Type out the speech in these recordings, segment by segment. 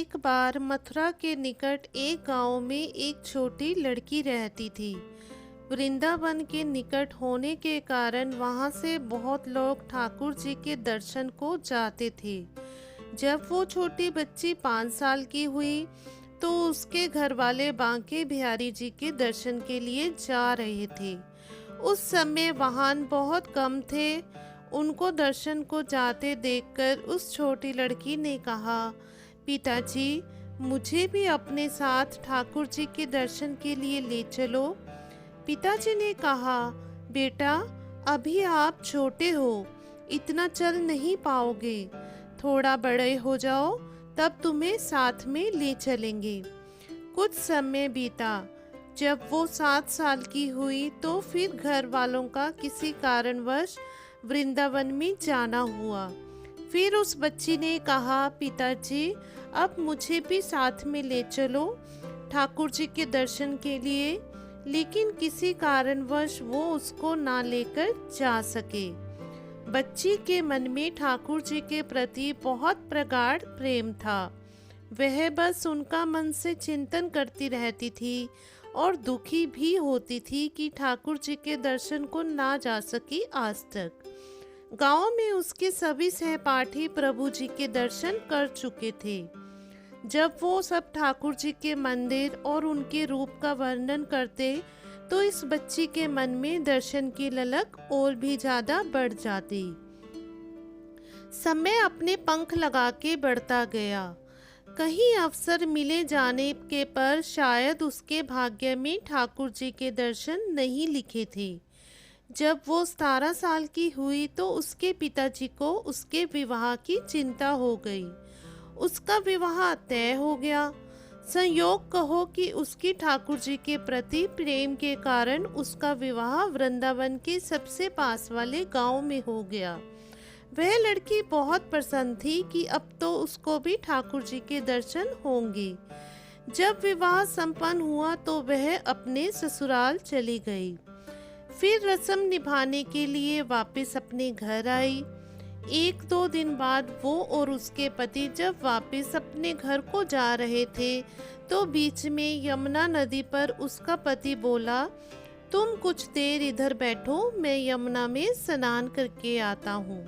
एक बार मथुरा के निकट एक गांव में एक छोटी लड़की रहती थी। वृंदावन के निकट होने के कारण वहां से बहुत लोग ठाकुर जी के दर्शन को जाते थे। जब वो छोटी बच्ची 5 साल की हुई तो उसके घर वाले बांके बिहारी जी के दर्शन के लिए जा रहे थे। उस समय वाहन बहुत कम थे। उनको दर्शन को जाते देखकर उस छोटी लड़की ने कहा, पिताजी, मुझे भी अपने साथ ठाकुर जी के दर्शन के लिए ले चलो। पिताजी ने कहा, बेटा, अभी आप छोटे हो, इतना चल नहीं पाओगे। थोड़ा बड़े हो जाओ, तब तुम्हें साथ में ले चलेंगे। कुछ समय बीता। जब वो 7 साल की हुई तो फिर घर वालों का किसी कारणवश वृंदावन में जाना हुआ। फिर उस बच्ची ने कहा, पिताजी, अब मुझे भी साथ में ले चलो ठाकुर जी के दर्शन के लिए। लेकिन किसी कारणवश वो उसको ना लेकर जा सके। बच्ची के मन में ठाकुर जी के प्रति बहुत प्रगाढ़ प्रेम था। वह बस उनका मन से चिंतन करती रहती थी और दुखी भी होती थी कि ठाकुर जी के दर्शन को ना जा सकी आज तक। गांव में उसके सभी सहपाठी प्रभु जी के दर्शन कर चुके थे। जब वो सब ठाकुर जी के मंदिर और उनके रूप का वर्णन करते तो इस बच्ची के मन में दर्शन की ललक और भी ज्यादा बढ़ जाती। समय अपने पंख लगा के बढ़ता गया। कहीं अवसर मिले जाने के पर शायद उसके भाग्य में ठाकुर जी के दर्शन नहीं लिखे थे। जब वो 17 साल की हुई तो उसके पिताजी को उसके विवाह की चिंता हो गई। उसका विवाह तय हो गया। संयोग कहो कि उसकी ठाकुर जी के प्रति प्रेम के कारण उसका विवाह वृंदावन के सबसे पास वाले गांव में हो गया। वह लड़की बहुत प्रसन्न थी कि अब तो उसको भी ठाकुर जी के दर्शन होंगे। जब विवाह संपन्न हुआ तो वह अपने ससुराल चली गई। फिर रस्म निभाने के लिए वापस अपने घर आई। 1-2 दिन बाद वो और उसके पति जब वापस अपने घर को जा रहे थे तो बीच में यमुना नदी पर उसका पति बोला, तुम कुछ देर इधर बैठो, मैं यमुना में स्नान करके आता हूँ।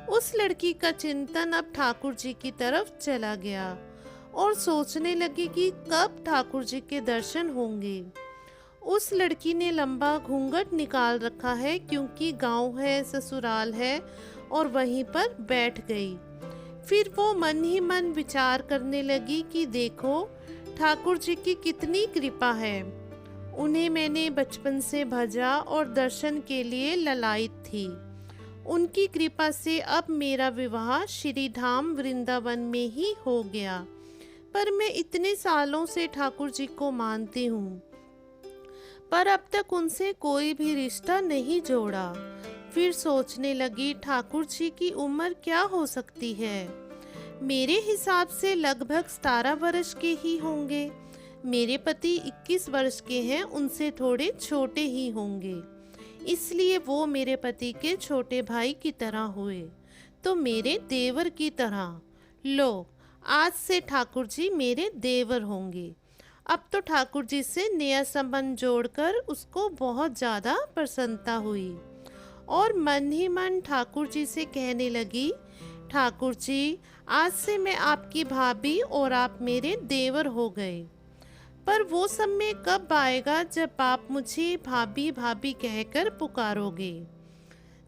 उस लड़की का चिंतन अब ठाकुर जी की तरफ चला गया और सोचने लगी कि कब ठाकुर जी के दर्शन होंगे। उस लड़की ने लंबा घूंघट निकाल रखा है क्योंकि गांव है, ससुराल है, और वहीं पर बैठ गई। फिर वो मन ही मन विचार करने लगी कि देखो ठाकुर जी की कितनी कृपा है। उन्हें मैंने बचपन से भजा और दर्शन के लिए ललायित थी। उनकी कृपा से अब मेरा विवाह श्री धाम वृंदावन में ही हो गया। पर मैं इतने सालों से ठाकुर जी को मानती हूँ, पर अब तक उनसे कोई भी रिश्ता नहीं जोड़ा। फिर सोचने लगी, ठाकुर जी की उम्र क्या हो सकती है। मेरे हिसाब से लगभग 17 वर्ष के ही होंगे। मेरे पति 21 वर्ष के हैं, उनसे थोड़े छोटे ही होंगे, इसलिए वो मेरे पति के छोटे भाई की तरह हुए, तो मेरे देवर की तरह। लो, आज से ठाकुर जी मेरे देवर होंगे। अब तो ठाकुर जी से नया संबंध जोड़कर उसको बहुत ज़्यादा प्रसन्नता हुई और मन ही मन ठाकुर जी से कहने लगी, ठाकुर जी, आज से मैं आपकी भाभी और आप मेरे देवर हो गए। पर वो समय कब आएगा जब आप मुझे भाभी भाभी कहकर पुकारोगे।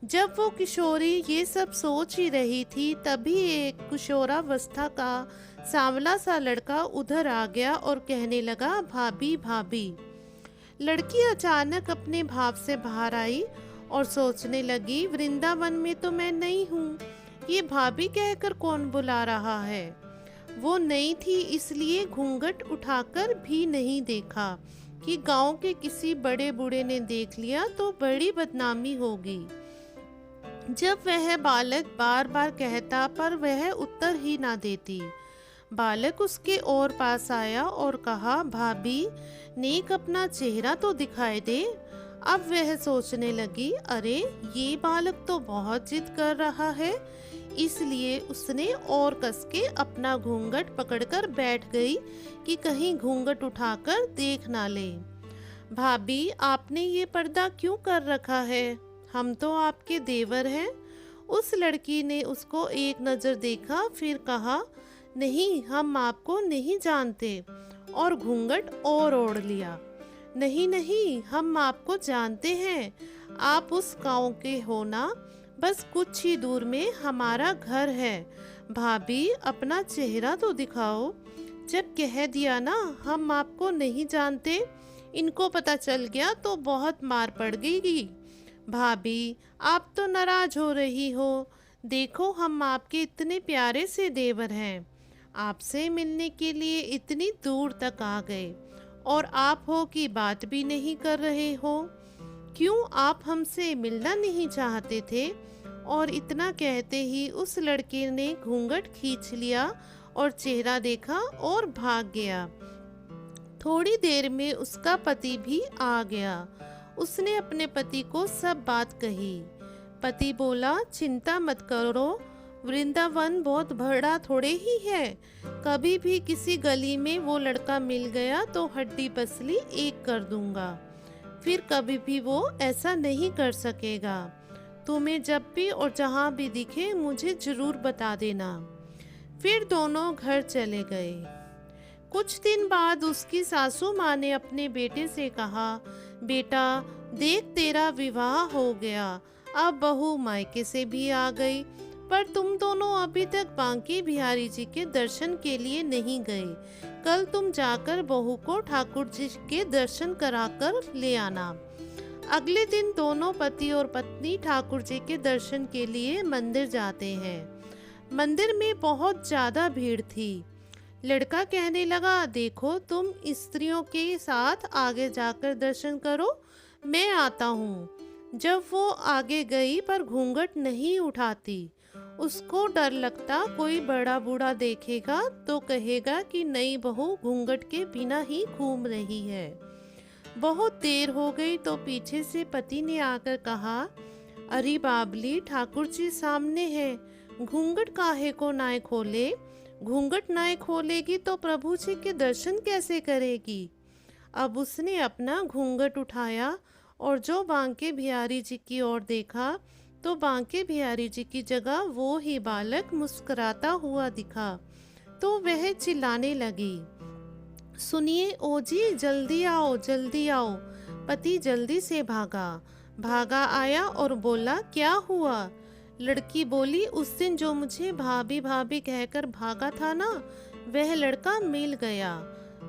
जब वो किशोरी ये सब सोच ही रही थी तभी एक किशोरावस्था का सांवला सा लड़का उधर आ गया और कहने लगा, भाभी भाभी। लड़की अचानक अपने भाव से बाहर आई और सोचने लगी, वृंदावन में तो मैं नहीं हूँ, ये भाभी कहकर कौन बुला रहा है। वो नई थी इसलिए घूंघट उठाकर भी नहीं देखा कि गांव के किसी बड़े बूढ़े ने देख लिया तो बड़ी बदनामी होगी। जब वह बालक बार बार कहता पर वह उत्तर ही ना देती। बालक उसके और पास आया और कहा, भाभी, नेक अपना चेहरा तो दिखाई दे। अब वह सोचने लगी, अरे ये बालक तो बहुत जिद कर रहा है, इसलिए उसने और कस के अपना घूंघट पकड़कर बैठ गई कि कहीं घूंघट उठाकर देख ना ले। भाभी, आपने ये पर्दा क्यों कर रखा है? हम तो आपके देवर हैं। उस लड़की ने उसको एक नज़र देखा, फिर कहा, नहीं, हम आपको नहीं जानते, और घूंघट और ओढ़ लिया। नहीं नहीं, हम आपको जानते हैं, आप उस गांव के हो ना, बस कुछ ही दूर में हमारा घर है। भाभी, अपना चेहरा तो दिखाओ। जब कह दिया ना हम आपको नहीं जानते, इनको पता चल गया तो बहुत मार पड़ गई। भाभी, आप तो नाराज हो रही हो। देखो, हम आपके इतने प्यारे से देवर हैं, आपसे मिलने के लिए इतनी दूर तक आ गए, और आप हो कि बात भी नहीं कर रहे हो। क्यों, आप हमसे मिलना नहीं चाहते थे? और इतना कहते ही उस लड़के ने घूंघट खींच लिया और चेहरा देखा और भाग गया। थोड़ी देर में उसका पति भी आ गया। उसने अपने पति को सब बात कही। पति बोला, चिंता मत करो, वृंदावन बहुत बड़ा थोड़े ही है। कभी भी किसी गली में वो लड़का मिल गया तो हड्डी पसली एक कर दूंगा। फिर कभी भी वो ऐसा नहीं कर सकेगा। तुम्हें जब भी और जहाँ भी दिखे मुझे जरूर बता देना। फिर दोनों घर चले गए। कुछ दिन बाद उसकी सासू माँ ने अपने बेटे से कहा, बेटा देख, तेरा विवाह हो गया, अब बहू मायके से भी आ गई, पर तुम दोनों अभी तक बांके बिहारी जी के दर्शन के लिए नहीं गए। कल तुम जाकर बहू को ठाकुर जी के दर्शन कराकर ले आना। अगले दिन दोनों पति और पत्नी ठाकुर जी के दर्शन के लिए मंदिर जाते हैं। मंदिर में बहुत ज्यादा भीड़ थी। लड़का कहने लगा, देखो, तुम स्त्रियों के साथ आगे जाकर दर्शन करो, मैं आता हूँ। जब वो आगे गई पर घूंघट नहीं उठाती। उसको डर लगता कोई बड़ा बूढ़ा देखेगा तो कहेगा कि नई बहू घूंघट के बिना ही घूम रही है। बहुत देर हो गई तो पीछे से पति ने आकर कहा, अरे बाबली, ठाकुर जी सामने है, घूंघट काहे को ना खोले? घूंघट ना खोलेगी तो प्रभु जी के दर्शन कैसे करेगी? अब उसने अपना घूंघट उठाया और जो बांके बिहारी जी की ओर देखा तो बांके बिहारी जी की जगह वो ही बालक मुस्कुराता हुआ दिखा। तो वह चिल्लाने लगी, सुनिए ओ जी, जल्दी आओ जल्दी आओ। पति जल्दी से भागा आया और बोला, क्या हुआ? लड़की बोली, उस दिन जो मुझे भाभी भाभी कहकर भागा था ना, वह लड़का मिल गया।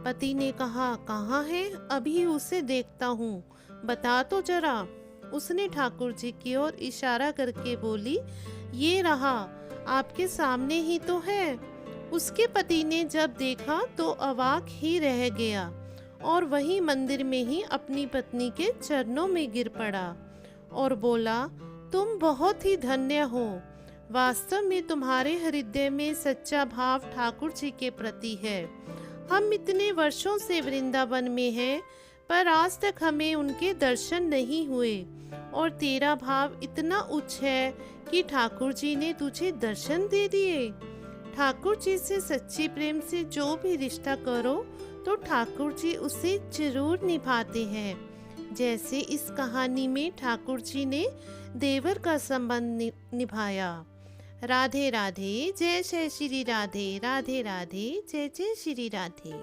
पति ने कहा, कहाँ है? अभी उसे देखता हूँ, बता तो जरा। उसने ठाकुर जी की ओर इशारा करके बोली, ये रहा, आपके सामने ही तो है। उसके पति ने जब देखा तो अवाक ही रह गया और वहीं मंदिर में ही अपनी पत्नी के चरणों में गिर पड़ा और बोला, तुम बहुत ही धन्य हो। वास्तव में तुम्हारे हृदय में सच्चा भाव ठाकुर जी के प्रति है। हम इतने वर्षों से वृंदावन में हैं, पर आज तक हमें उनके दर्शन नहीं हुए, और तेरा भाव इतना उच्च है कि ठाकुर जी ने तुझे दर्शन दे दिए। ठाकुर जी से सच्ची प्रेम से जो भी रिश्ता करो तो ठाकुर जी उसे जरूर निभाते हैं। जैसे इस कहानी में ठाकुर जी ने देवर का संबंध निभाया। राधे राधे, जय जय श्री राधे, राधे राधे, जय जय श्री राधे।